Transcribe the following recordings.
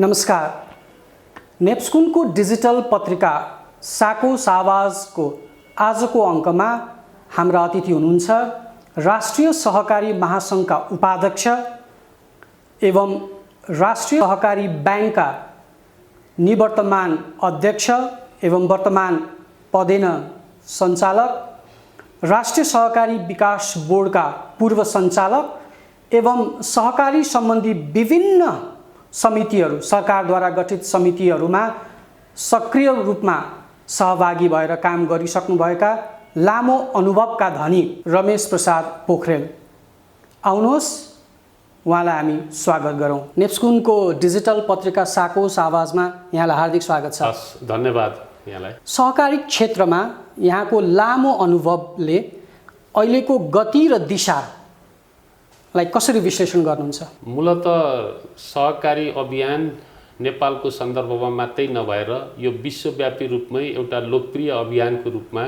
नमस्कार। नेप्स्कुनको डिजिटल पत्रिका साको सावाजको आजको अङ्कमा हाम्रा अतिथि हुनुहुन्छ राष्ट्रिय सहकारी महासङ्घका उपाध्यक्ष एवं राष्ट्रिय सहकारी ब्याङ्कका निवर्तमान अध्यक्ष एवं वर्तमान पदेन सञ्चालक, राष्ट्रिय सहकारी विकास बोर्डका पूर्व सञ्चालक एवं सहकारी सम्बन्धी विभिन्न समितिहरू, सरकारद्वारा गठित समितिहरूमा सक्रिय रूपमा सहभागी भएर काम गरिसक्नुभएका लामो अनुभवका धनी रमेश प्रसाद पोखरेल, आउनुहोस् उहाँलाई हामी स्वागत गरौँ। नेप्स्कुनको डिजिटल पत्रिका साकोस आवाजमा यहाँलाई हार्दिक स्वागत छ। धन्यवाद यहाँलाई। सहकारी क्षेत्रमा यहाँको लामो अनुभवले अहिलेको गति र दिशालाई कसरी विश्लेषण गर्नुहुन्छ? मूलतः सहकारी अभियान नेपालको सन्दर्भमा मात्रै नभएर यो विश्वव्यापी रूपमै एउटा लोकप्रिय अभियानको रूपमा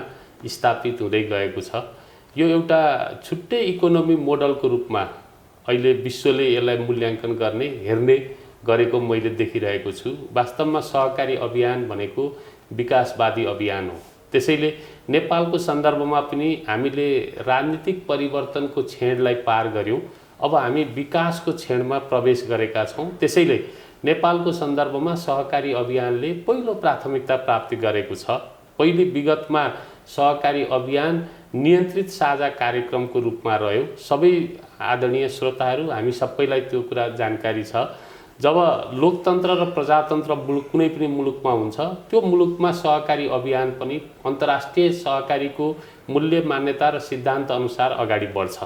स्थापित हुँदै गएको छ। यो एउटा छुट्टै इकोनोमी मोडलको रूपमा अहिले विश्वले यसलाई मूल्याङ्कन गर्ने, हेर्ने गरेको मैले देखिरहेको छु। वास्तवमा सहकारी अभियान भनेको विकासवादी अभियान हो। त्यसैले नेपालको सन्दर्भमा पनि हामीले राजनीतिक परिवर्तनको छेडलाई पार गर्यौँ। अब हामी विकासको छेडमा प्रवेश गरेका छौँ। त्यसैले नेपालको सन्दर्भमा सहकारी अभियानले पहिलो प्राथमिकता प्राप्ति गरेको छ। पहिले विगतमा सहकारी अभियान नियन्त्रित साझा कार्यक्रमको रूपमा रह्यो। सबै आदरणीय श्रोताहरू, हामी सबैलाई त्यो कुरा जानकारी छ। जब लोकतन्त्र र प्रजातन्त्र कुनै पनि मुलुकमा हुन्छ, त्यो मुलुकमा सहकारी अभियान पनि अन्तर्राष्ट्रिय सहकारीको मूल्य, मान्यता र सिद्धान्त अनुसार अगाडि बढ्छ।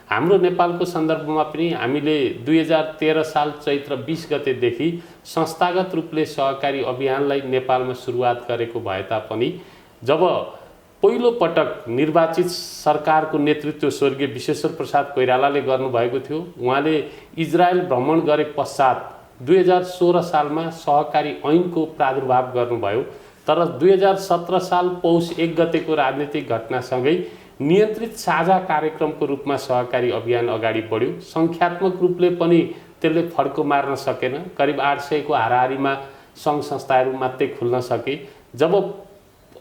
हाम्रो नेपालको सन्दर्भमा पनि हामीले 2013 साल चैत्र 20 गतेदेखि संस्थागत रूपले सहकारी अभियानलाई नेपालमा सुरुवात गरेको भए तापनि जब पहिलो पटक निर्वाचित सरकारको नेतृत्व स्वर्गीय विश्वेश्वर प्रसाद कोइरालाले गर्नुभएको थियो, उहाँले इजरायल भ्रमण गरे पश्चात 2016 सालमा सहकारी ऐनको प्रादुर्भाव गर्नुभयो। तर 2017 साल पौष 1 गतेको राजनीतिक घटनासँगै नियन्त्रित साझा कार्यक्रमको रूपमा सहकारी अभियान अगाडि बढ्यो। सङ्ख्यात्मक रूपले पनि त्यसले फड्को मार्न सकेन। करिब 800 को हाराहारीमा सङ्घ संस्थाहरू मात्रै खुल्न सके। जब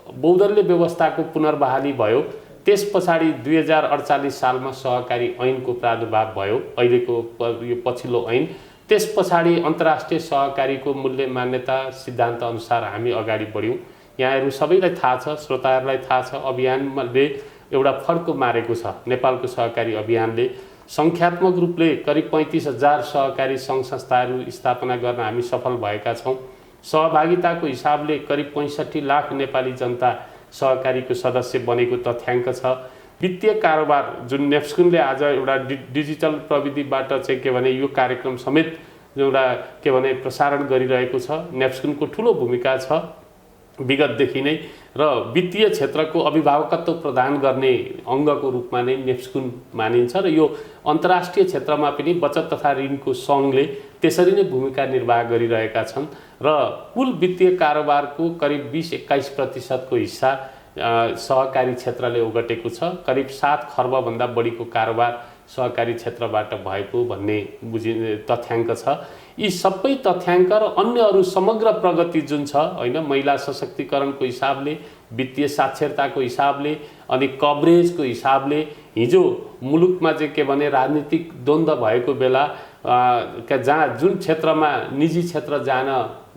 बहुदलीय व्यवस्थाको पुनर्बहाली भयो, त्यस पछाडि 2048 सालमा सहकारी ऐनको प्रादुर्भाव भयो, अहिलेको यो पछिल्लो ऐन। त्यस पछाडि अन्तर्राष्ट्रिय सहकारीको मूल्य, मान्यता, सिद्धान्त अनुसार हामी अगाडि बढ्यौँ। यहाँहरू सबैलाई थाहा छ, श्रोताहरूलाई थाहा छ, अभियानले एउटा फड्को मारेको छ। नेपालको सहकारी अभियानले सङ्ख्यात्मक रूपले करिब 35,000 सहकारी सङ्घ संस्थाहरू स्थापना गर्न हामी सफल भएका छौँ। सहभागिताको हिसाबले करिब 65 लाख नेपाली जनता सहकारीको सदस्य बनेको तथ्याङ्क छ। वित्तीय कारोबार जुन नेप्स्कुनले आज एउटा डिजिटल प्रविधिबाट चाहिँ के भने यो कार्यक्रम समेत एउटा के भने प्रसारण गरिरहेको छ। नेप्स्कुनको ठुलो भूमिका छ विगतदेखि नै, र वित्तीय क्षेत्रको अभिभावकत्व प्रदान गर्ने अङ्गको रूपमा नै नेप्स्कुन मानिन्छ। र यो अन्तर्राष्ट्रिय क्षेत्रमा पनि बचत तथा ऋणको सङ्घले त्यसरी नै भूमिका निर्वाह गरिरहेका छन्। र कुल वित्तीय कारोबारको करिब 20-21% को हिस्सा सहकारी क्षेत्रले ओगटेको छ। करिब 7 खर्बभन्दा बढीको कारोबार सहकारी क्षेत्रबाट भएको भन्ने तथ्याङ्क छ। यी सबै तथ्याङ्क र अन्य अरू समग्र प्रगति जुन छ होइन, महिला सशक्तिकरणको हिसाबले, वित्तीय साक्षरताको हिसाबले, अनि कभरेजको हिसाबले, हिजो मुलुकमा चाहिँ के भने राजनीतिक द्वन्द्व भएको बेला जहाँ जुन क्षेत्रमा निजी क्षेत्र जान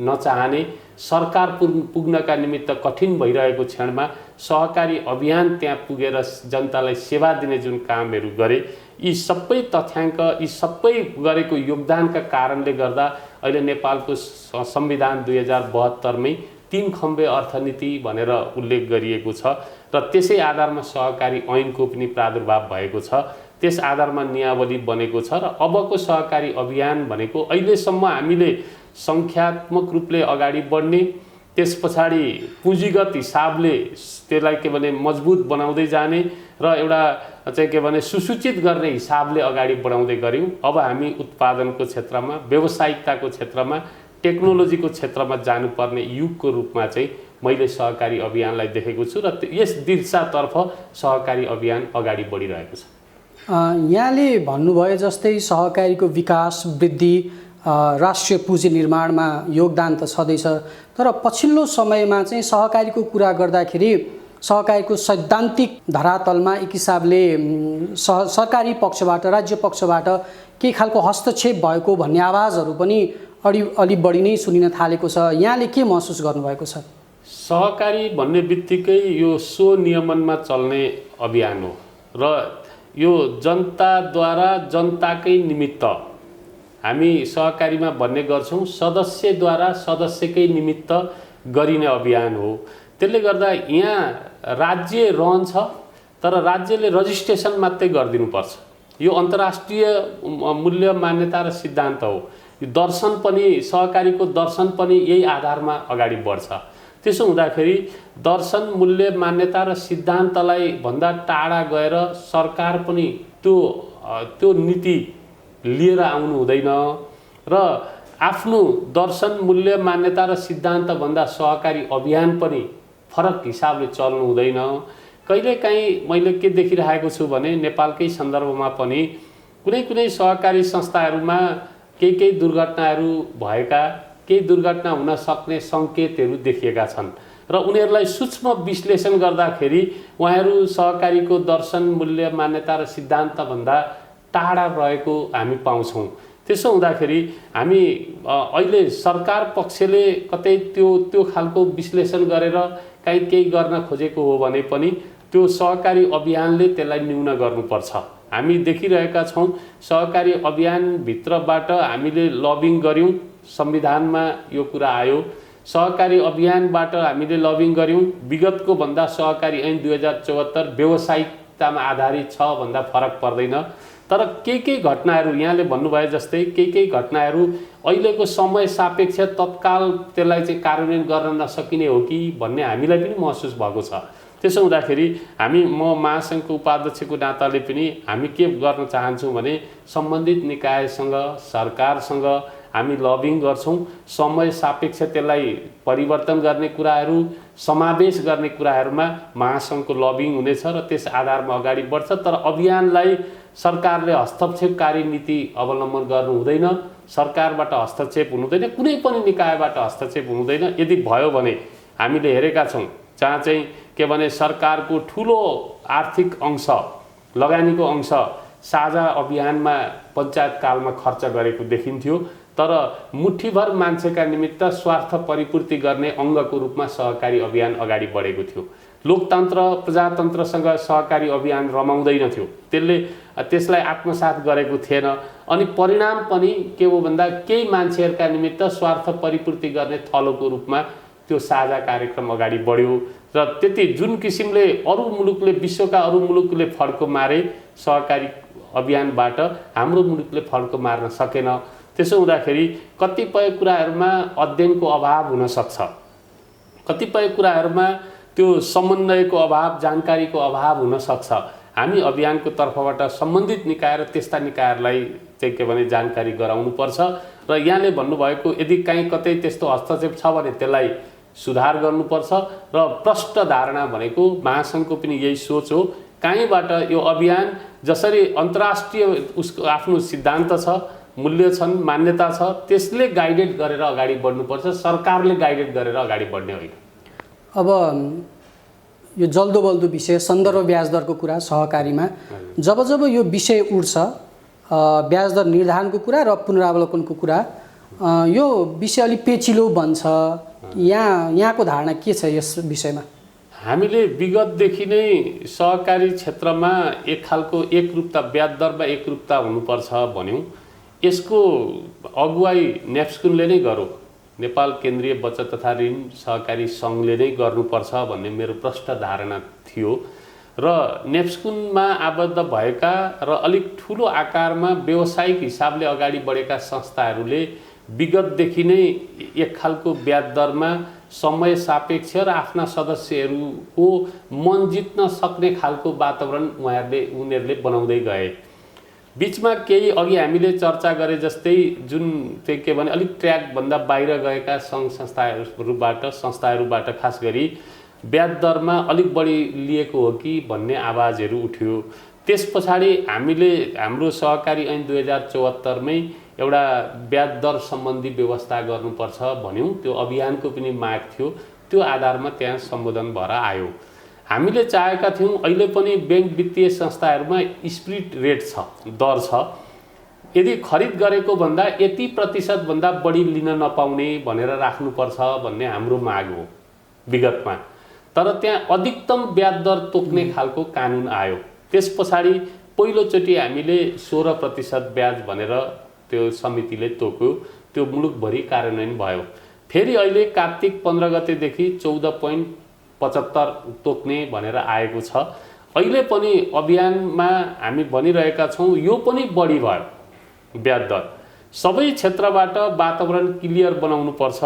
नचाहने, सरकार पुग्नका निमित्त कठिन भइरहेको क्षणमा सहकारी अभियान त्यहाँ पुगेर जनतालाई सेवा दिने जुन कामहरू गरे, यी सबै तथ्याङ्क, यी सबै गरेको योगदानका कारणले गर्दा अहिले नेपालको संविधान 2072 मै 3 खम्बे अर्थनीति भनेर उल्लेख गरिएको छ। र त्यसै आधारमा सहकारी ऐनको पनि प्रादुर्भाव भएको छ। त्यस आधारमा नियावली बनेको छ। र अबको सहकारी अभियान भनेको अहिलेसम्म हामीले सङ्ख्यात्मक रूपले अगाडि बढ्ने, त्यस पछाडि पुँजीगत हिसाबले त्यसलाई के भने मजबुत बनाउँदै जाने र एउटा चाहिँ के भने सुसूचित गर्ने हिसाबले अगाडि बढाउँदै गऱ्यौँ। अब हामी उत्पादनको क्षेत्रमा, व्यावसायिकताको क्षेत्रमा, टेक्नोलोजीको क्षेत्रमा जानुपर्ने युगको रूपमा चाहिँ मैले सहकारी अभियानलाई देखेको छु। र यस दिशातर्फ सहकारी अभियान अगाडि बढिरहेको छ। यहाँले भन्नुभयो जस्तै सहकारीको विकास, वृद्धि राष्ट्रिय पुँजी निर्माणमा योगदान त छँदैछ, तर पछिल्लो समयमा चाहिँ सहकारीको कुरा गर्दाखेरि सहकारीको सैद्धान्तिक धरातलमा एक हिसाबले सरकारी पक्षबाट, राज्य पक्षबाट केही खालको हस्तक्षेप भएको भन्ने आवाजहरू पनि अलि बढी नै सुनिन थालेको छ। यहाँले के महसुस गर्नुभएको छ? सहकारी भन्ने बित्तिकै यो स्वनियमनमा चल्ने अभियान हो र यो जनताद्वारा जनताकै निमित्त हामी सहकारीमा भन्ने गर्छौँ, सदस्यद्वारा सदस्यकै निमित्त गरिने अभियान हो। त्यसले गर्दा यहाँ राज्य रहन्छ, तर राज्यले रजिस्ट्रेसन मात्रै गरिदिनुपर्छ। यो अन्तर्राष्ट्रिय मूल्य मान्यता र सिद्धान्त हो। यो दर्शन पनि, सहकारीको दर्शन पनि यही आधारमा अगाडि बढ्छ। त्यसो हुँदाखेरि दर्शन, मूल्य मान्यता र सिद्धान्तलाई भन्दा टाढा गएर सरकार पनि त्यो नीति लिएर आउनु हुँदैन र आफ्नो दर्शन, मूल्य मान्यता र सिद्धान्तभन्दा सहकारी अभियान पनि फरक हिसाबले चल्नु हुँदैन। कहिलेकाहीँ मैले के देखिरहेको छु भने नेपालकै सन्दर्भमा पनि कुनै सहकारी संस्थाहरूमा केही दुर्घटनाहरू भएका, केही दुर्घटना हुन सक्ने सङ्केतहरू देखिएका छन् र उनीहरूलाई सूक्ष्म विश्लेषण गर्दाखेरि उहाँहरू सहकारीको दर्शन, मूल्य मान्यता र सिद्धान्तभन्दा टाढा रहेको हामी पाउँछौँ। त्यसो हुँदाखेरि हामी अहिले सरकार पक्षले कतै त्यो खालको विश्लेषण गरेर केही गर्न खोजेको हो भने पनि त्यो सहकारी अभियानले त्यसलाई न्यून गर्नुपर्छ। हामी देखिरहेका छौँ, सहकारी अभियानभित्रबाट हामीले लबिङ गऱ्यौँ, संविधानमा यो कुरा आयो। सहकारी अभियानबाट हामीले लबिङ गऱ्यौँ, विगतको भन्दा सहकारी ऐन 2074 व्यावसायिकतामा आधारित छ भन्दा फरक पर्दैन। तर केही घटनाहरू यहाँले भन्नुभए जस्तै केही घटनाहरू अहिलेको समय सापेक्ष तत्काल त्यसलाई चाहिँ कार्यान्वयन गर्न नसकिने हो कि भन्ने हामीलाई पनि महसुस भएको छ। त्यसो हुँदाखेरि म महासङ्घको उपाध्यक्षको नाताले पनि हामी के गर्न चाहन्छौँ भने सम्बन्धित निकायसँग, सरकारसँग हामी लबिङ गर्छौँ। समय सापेक्ष त्यसलाई परिवर्तन गर्ने कुराहरू, समावेश गर्ने कुराहरूमा महासङ्घको लबिङ हुनेछ र त्यस आधारमा अगाडि बढ्छ। तर अभियानलाई सरकारले हस्तक्षेपकारी नीति अवलम्बन गर्नु हुँदैन, सरकारबाट हस्तक्षेप हुनुहुँदैन, कुनै पनि निकायबाट हस्तक्षेप हुनुहुँदैन। यदि भयो भने हामीले हेरेका छौँ जहाँ चाहिँ के भने सरकारको ठुलो आर्थिक अंश, लगानीको अंश साझा अभियानमा पञ्चायत कालमा खर्च गरेको देखिन्थ्यो, तर मुठीभर मान्छेका निमित्त स्वार्थ परिपूर्ति गर्ने अङ्गको रूपमा सहकारी अभियान अगाडि बढेको थियो। लोकतन्त्र, प्रजातन्त्रसँग सहकारी अभियान रमाउँदैन थियो, त्यसलाई आत्मसात गरेको थिएन। अनि परिणाम पनि के हो भन्दा केही मान्छेहरूका निमित्त स्वार्थ परिपूर्ति गर्ने थलोको रूपमा त्यो साझा कार्यक्रम अगाडि बढ्यो र त्यति जुन किसिमले अरू मुलुकले, विश्वका अरू मुलुकले फड्को मारे सहकारी अभियानबाट हाम्रो मुलुकले फड्को मार्न सकेन। त्यसो हुँदाखेरि कतिपय कुराहरूमा अध्ययनको अभाव हुन सक्छ, कतिपय कुराहरूमा त्यो समन्वयको अभाव, जानकारीको अभाव हुन सक्छ। हामी अभियानको तर्फबाट सम्बन्धित निकाय र त्यस्ता निकायहरूलाई चाहिँ के भने जानकारी गराउनुपर्छ र यहाँले भन्नुभएको यदि कतै त्यस्तो हस्तक्षेप छ भने त्यसलाई सुधार गर्नुपर्छ र प्रष्ट धारणा भनेको महासङ्घको पनि यही सोच हो। कहीँबाट यो अभियान जसरी अन्तर्राष्ट्रिय उसको आफ्नो सिद्धान्त छ, मूल्य छन्, मान्यता छ, त्यसले गाइडेड गरेर अगाडि बढ्नुपर्छ, सरकारले गाइडेड गरेर अगाडि बढ्ने होइन। अब यो जल्दो बल्दो विषय सन्दर्भ ब्याज दरको कुरा सहकारीमा जब यो विषय उठ्छ, ब्याज दर निर्धारणको कुरा र पुनरावलोकनको कुरा, यो विषय अलि पेचिलो बन्छ। यहाँको धारणा के छ यस विषयमा? हामीले विगतदेखि नै सहकारी क्षेत्रमा एक खालको एकरूपता, ब्याज दरमा एकरूपता हुनुपर्छ भन्यौँ। यसको अगुवाई नेप्स्कुनले नै गरौँ, नेपाल केन्द्रीय बचत तथा ऋण सहकारी सङ्घले नै गर्नुपर्छ भन्ने मेरो प्रष्ट धारणा थियो र नेप्स्कुनमा आबद्ध भएका र अलिक ठुलो आकारमा व्यावसायिक हिसाबले अगाडि बढेका संस्थाहरूले विगतदेखि नै एक खालको ब्याज दरमा समय सापेक्ष र आफ्ना सदस्यहरूको मन जित्न सक्ने खालको वातावरण उनीहरूले बनाउँदै गए। बीचमा केही अघि हामीले चर्चा गरे जस्तै जुन चाहिँ के भने अलिक ट्र्याकभन्दा बाहिर गएका सङ्घ संस्थाहरूबाट खास गरी ब्याज दरमा अलिक बढी लिएको हो कि भन्ने आवाजहरू उठ्यो। त्यस पछाडि हामीले हाम्रो सहकारी ऐन 2074 मै एउटा ब्याज दर सम्बन्धी व्यवस्था गर्नुपर्छ भन्यौँ। त्यो अभियानको पनि माग थियो, त्यो आधारमा त्यहाँ सम्बोधन भएर आयो। हामीले चाहेका थियौँ अहिले पनि बैंक वित्तीय संस्थाहरूमा स्प्लिट रेट छ, दर छ, यदि खरिद गरेको भन्दा यति प्रतिशतभन्दा बढी लिन नपाउने भनेर राख्नुपर्छ भन्ने हाम्रो माग हो विगतमा। तर त्यहाँ अधिकतम ब्याज दर तोक्ने खालको कानुन आयो। त्यस पछाडि पहिलोचोटि हामीले 16% ब्याज भनेर त्यो समितिले तोक्यो, त्यो मुलुकभरि कार्यान्वयन भयो। फेरि अहिले कार्तिक 15 गतेदेखि 14.75 तोक्ने भनेर आएको छ। अहिले पनि अभियानमा हामी भनिरहेका छौँ यो पनि बढी भयो ब्याज दर। सबै क्षेत्रबाट वातावरण क्लियर बनाउनुपर्छ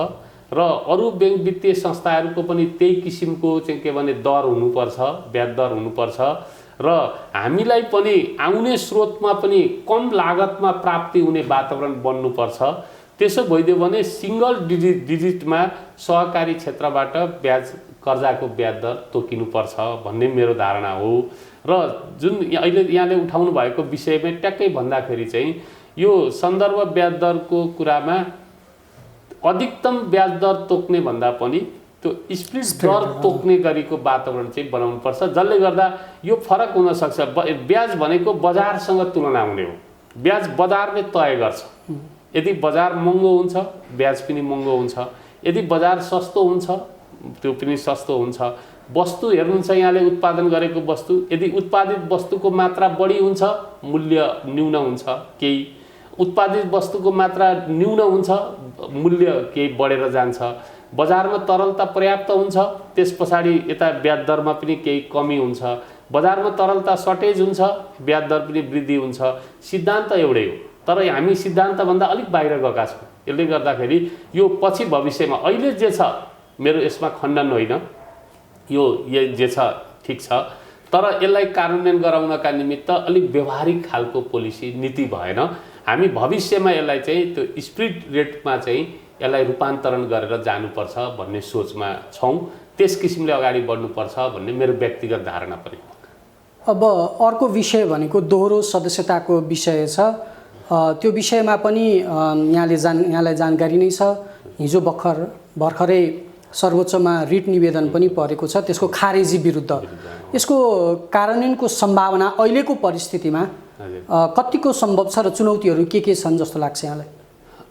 र अरू बैंक वित्तीय संस्थाहरूको पनि त्यही किसिमको चाहिँ के भने दर हुनुपर्छ, ब्याज दर हुनुपर्छ र हामीलाई पनि आउने स्रोतमा पनि कम लागतमा प्राप्ति हुने वातावरण बन्नुपर्छ। त्यसो भइदियो भने सिंगल डिजिटमा सहकारी क्षेत्रबाट कर्जाको ब्याज दर तोकिनुपर्छ भन्ने मेरो धारणा हो। र जुन अहिले यहाँले उठाउनु भएको विषयमा ट्याक्कै भन्दाखेरि चाहिँ यो सन्दर्भ ब्याज दरको कुरामा अधिकतम ब्याज दर तोक्ने भन्दा पनि त्यो स्प्लिट दर तोक्ने गरीको वातावरण चाहिँ बनाउनुपर्छ, जसले गर्दा यो फरक हुन सक्छ। ब्याज भनेको बजारसँग तुलना हुने हो, ब्याज बजारले तय गर्छ। यदि बजार महँगो हुन्छ ब्याज पनि महँगो हुन्छ, यदि बजार सस्तो हुन्छ त्यो पनि सस्तो हुन्छ। वस्तु हेर्नुहुन्छ यहाँले उत्पादन गरेको वस्तु, यदि उत्पादित वस्तुको मात्रा बढी हुन्छ मूल्य न्यून हुन्छ, केही उत्पादित वस्तुको मात्रा न्यून हुन्छ मूल्य केही बढेर जान्छ। बजारमा तरलता पर्याप्त हुन्छ त्यस पछाडि यता ब्याज दरमा पनि केही कमी हुन्छ। बजारमा तरलता सर्टेज हुन्छ ब्याज दर पनि वृद्धि हुन्छ। सिद्धान्त एउटै हो, तर हामी सिद्धान्तभन्दा अलिक बाहिर गएका छौँ। यसले गर्दाखेरि यो पछि भविष्यमा अहिले जे छ, मेरो यसमा खण्डन होइन, यो जे छ ठिक छ, तर यसलाई कार्यान्वयन गराउनका निमित्त अलिक व्यवहारिक खालको पोलिसी नीति भएन। हामी भविष्यमा यसलाई चाहिँ त्यो स्प्लिट रेटमा चाहिँ यसलाई रूपान्तरण गरेर जानुपर्छ भन्ने सोचमा छौँ। त्यस किसिमले अगाडि बढ्नुपर्छ भन्ने मेरो व्यक्तिगत धारणा पनि हो। अब अर्को विषय भनेको दोहोरो सदस्यताको विषय छ। त्यो विषयमा पनि यहाँलाई जानकारी नै छ। हिजो भर्खरै सर्वोच्चमा रिट निवेदन पनि परेको छ त्यसको खारेजी विरुद्ध। यसको कार्यान्वयनको सम्भावना अहिलेको परिस्थितिमा कतिको सम्भव छ र चुनौतीहरू के छन् जस्तो लाग्छ यहाँलाई?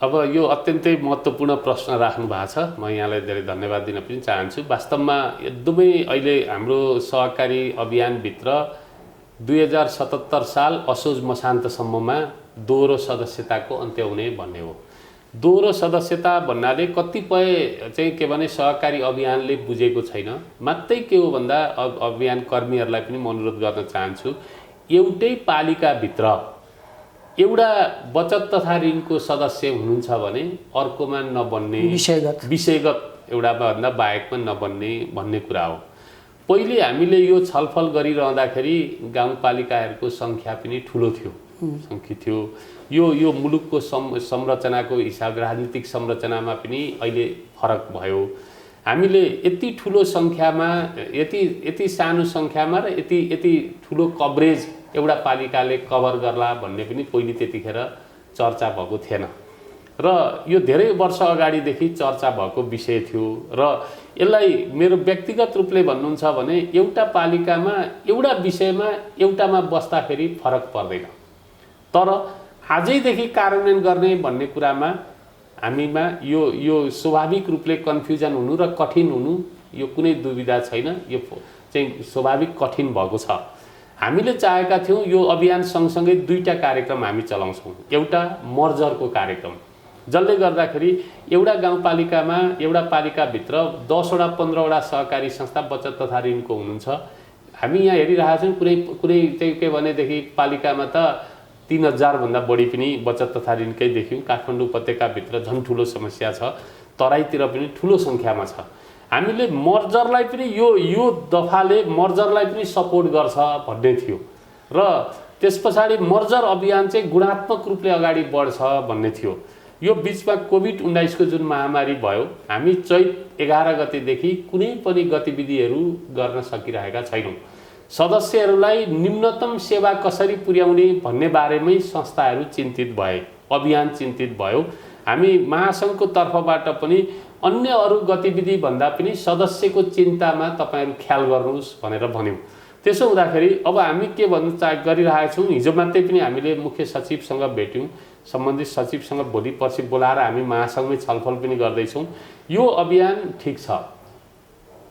अब यो अत्यन्तै महत्त्वपूर्ण प्रश्न राख्नु भएको छ। म यहाँलाई धेरै धन्यवाद दिन पनि चाहन्छु। वास्तवमा एकदमै अहिले हाम्रो सहकारी अभियानभित्र 2077 साल असोज मसान्तसम्ममा दोहोरो सदस्यताको अन्त्य हुने भन्ने हो। दोहोरो सदस्यता भन्नाले कतिपय चाहिँ के भने सहकारी अभियानले बुझेको छैन। मात्रै के हो भन्दा अभियान कर्मीहरूलाई पनि म अनुरोध गर्न चाहन्छु, एउटै पालिकाभित्र एउटा बचत तथा ऋणको सदस्य हुनुहुन्छ भने अर्कोमा नबन्ने, विषयगत एउटामा भन्दा बाहेकमा नबन्ने भन्ने कुरा हो। पहिले हामीले यो छलफल गरिरहँदाखेरि गाउँपालिकाहरूको सङ्ख्या पनि ठुलो थियो, सङ्ख्या थियो। यो मुलुकको संरचनाको हिसाब, राजनीतिक संरचनामा पनि अहिले फरक भयो। हामीले यति ठुलो सङ्ख्यामा, यति सानो सङ्ख्यामा र यति ठुलो कभरेज एउटा पालिकाले कभर गर्ला भन्ने पनि पहिले त्यतिखेर चर्चा भएको थिएन र यो धेरै वर्ष अगाडिदेखि चर्चा भएको विषय थियो। र यसलाई मेरो व्यक्तिगत रूपले भन्नुहुन्छ भने एउटा पालिकामा एउटा विषयमा एउटामा बस्दाखेरि फरक पर्दैन, तर आजैदेखि कार्यान्वयन गर्ने भन्ने कुरामा हामीमा यो स्वाभाविक रूपले कन्फ्युजन हुनु र कठिन हुनु यो कुनै दुविधा छैन। यो चाहिँ स्वाभाविक कठिन भएको छ। हामीले चाहेका थियौँ यो अभियान सँगसँगै दुईटा कार्यक्रम हामी चलाउँछौँ। एउटा मर्जरको कार्यक्रम, जसले गर्दाखेरि एउटा गाउँपालिकामा एउटा पालिकाभित्र 10वटा 15वटा सहकारी संस्था बचत तथा ऋणको हुनुहुन्छ। हामी यहाँ हेरिरहेका छौँ कुनै चाहिँ के भनेदेखि पालिकामा त 3000 भन्दा बढी पनि बचत तथा ऋणकै देख्यौँ। काठमाडौँ उपत्यकाभित्र झन् ठुलो समस्या छ, तराईतिर पनि ठुलो सङ्ख्यामा छ। हामीले मर्जरलाई पनि यो दफाले मर्जरलाई पनि सपोर्ट गर्छ भन्ने थियो र त्यस पछाडि मर्जर अभियान चाहिँ गुणात्मक रूपले अगाडि बढ्छ भन्ने थियो। यो बिचमा कोभिड-19 को जुन महामारी भयो, हामी चैत 11 गतेदेखि कुनै पनि गतिविधिहरू गर्न सकिरहेका छैनौँ। सदस्यहरूलाई न्यूनतम सेवा कसरी पुर्याउने भन्ने बारेमै संस्थाहरू चिन्तित भए। अभियान चिन्तित भयो। हामी महासङ्घको तर्फबाट पनि अन्य अरू गतिविधि भन्दा पनि सदस्यको चिन्तामा तपाईँहरू ख्याल गर्नुहोस् भनेर भन्यौँ। त्यसो हुँदाखेरि अब हामी के भन्न गरिरहेका छौँ, हिजो मात्रै पनि हामीले मुख्य सचिवसँग भेट्यौँ, सम्बन्धित सचिवसँग भोलि पर्सि बोलाएर हामी महासङ्घमै छलफल पनि गर्दैछौँ। यो अभियान ठिक छ,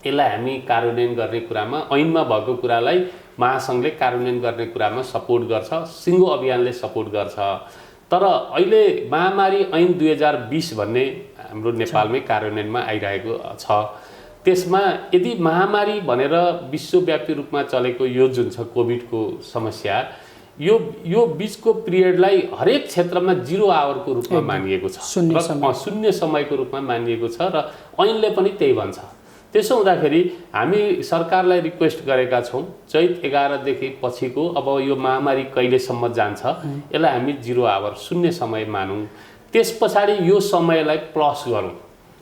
यसलाई हामी कार्यान्वयन गर्ने कुरामा ऐनमा भएको कुरालाई महासङ्घले कार्यान्वयन गर्ने कुरामा सपोर्ट गर्छ, सिङ्गो अभियानले सपोर्ट गर्छ। तर अहिले महामारी ऐन 2020 भन्ने हाम्रो नेपालमै कार्यान्वयनमा आइरहेको छ। त्यसमा यदि महामारी भनेर विश्वव्यापी रूपमा चलेको यो जुन छ कोभिडको समस्या, यो बीचको पिरियडलाई हरेक क्षेत्रमा 0 आवरको रूपमा मानिएको छ, शून्य समयको रूपमा मानिएको छ र ऐनले पनि त्यही भन्छ। त्यसो हुँदाखेरि हामी सरकारलाई रिक्वेस्ट गरेका छौँ, चैत 11 देखि पछिको अब यो महामारी कहिलेसम्म जान्छ यसलाई हामी 0 आवर शून्य समय मानौँ। त्यस पछाडि यो समयलाई प्लस गरौँ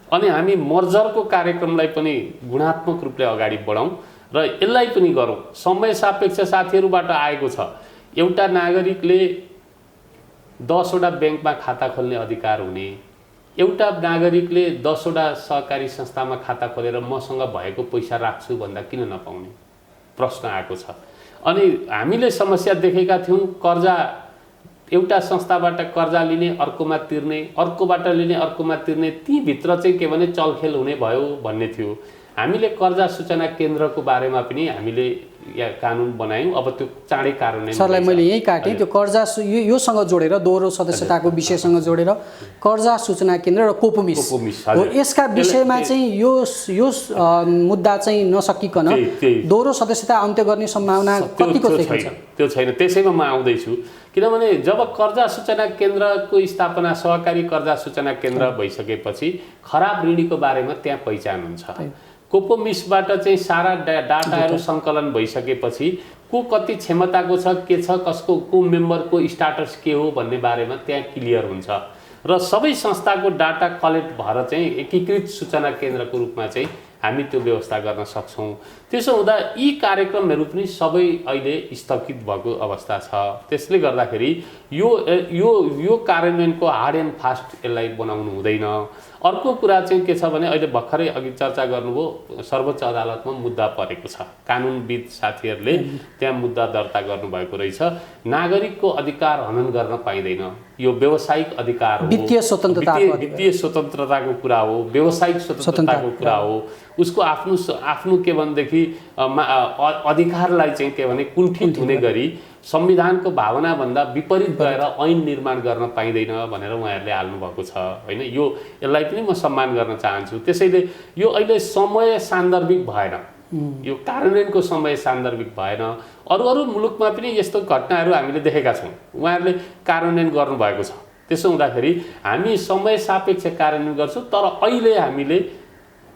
अनि हामी मर्जरको कार्यक्रमलाई पनि गुणात्मक रूपले अगाडि बढाउँ र यसलाई पनि गरौँ। समय सापेक्ष साथीहरूबाट आएको छ, एउटा नागरिकले 10 वटा ब्याङ्कमा खाता खोल्ने अधिकार हुने, एउटा नागरिकले 10 वटा सहकारी संस्थामा खाता खोलेर मसँग भएको पैसा राख्छु भन्दा किन नपाउने प्रश्न आएको छ। अनि हामीले समस्या देखेका थियौँ, कर्जा एउटा संस्थाबाट कर्जा लिने, अर्कोमा तिर्ने, अर्कोबाट लिने, अर्कोमा तिर्ने, ती भित्र चाहिँ के भने चलखेल हुने भयो भन्ने थियो। हामीले कर्जा सूचना केन्द्रको बारेमा पनि हामीले यहाँ कानुन बनायौँ। अब त्यो चाँडै कार्यान्वयन सरलाई मैले यही काटेँ, त्यो कर्जा योसँग जोडेर दोहोरो सदस्यताको विषयसँग जोडेर कर्जा सूचना केन्द्र र कोपोमिस हो, यसका विषयमा चाहिँ यो मुद्दा चाहिँ नसकिकन दोहोरो सदस्यता अन्त्य गर्ने सम्भावना कतिको देखिन्छ? त्यो छैन। त्यसैमा म आउँदैछु, किनभने जब कर्जा सूचना केन्द्रको स्थापना, सहकारी कर्जा सूचना केन्द्र भइसकेपछि खराब ऋणीको बारेमा त्यहाँ पहिचान हुन्छ। कोपोमिसबाट चाहिँ सारा डाटाहरू सङ्कलन भइसकेपछि को कति क्षमताको छ, के छ, कसको को मेम्बरको स्टाटस के हो भन्ने बारेमा त्यहाँ क्लियर हुन्छ र सबै संस्थाको डाटा कलेक्ट भएर चाहिँ एकीकृत सूचना केन्द्रको रूपमा चाहिँ हामी त्यो व्यवस्था गर्न सक्छौँ। त्यसो हुँदा यी कार्यक्रमहरू पनि सबै अहिले स्थगित भएको अवस्था छ। त्यसले गर्दाखेरि यो कार्यान्वयनको हार्ड एन्ड फास्ट यसलाई बनाउनु हुँदैन। अर्को कुरा चाहिँ के छ भने अहिले भर्खरै अघि चर्चा गर्नुभयो, सर्वोच्च अदालतमा मुद्दा परेको छ। कानुनविद साथीहरूले त्यहाँ मुद्दा दर्ता गर्नुभएको रहेछ। नागरिकको अधिकार हनन गर्न पाइँदैन, यो व्यावसायिक अधिकार हो, वित्तीय स्वतन्त्रताको कुरा हो, व्यावसायिक स्वतन्त्रताको कुरा हो। उसको आफ्नो के भनेदेखि अधिकारलाई चाहिँ के भने कुण्ठित हुने गरी संविधानको भावनाभन्दा विपरीत गएर ऐन निर्माण गर्न पाइँदैन भनेर उहाँहरूले हाल्नुभएको छ होइन। यसलाई पनि म सम्मान गर्न चाहन्छु। त्यसैले यो अहिले समय सान्दर्भिक भएन, यो कार्यान्वयनको समय सान्दर्भिक भएन। अरू मुलुकमा पनि यस्तो घटनाहरू हामीले देखेका छौँ, उहाँहरूले कार्यान्वयन गर्नुभएको छ। त्यसो हुँदाखेरि हामी समय सापेक्ष कार्यान्वयन गर्छौँ, तर अहिले हामीले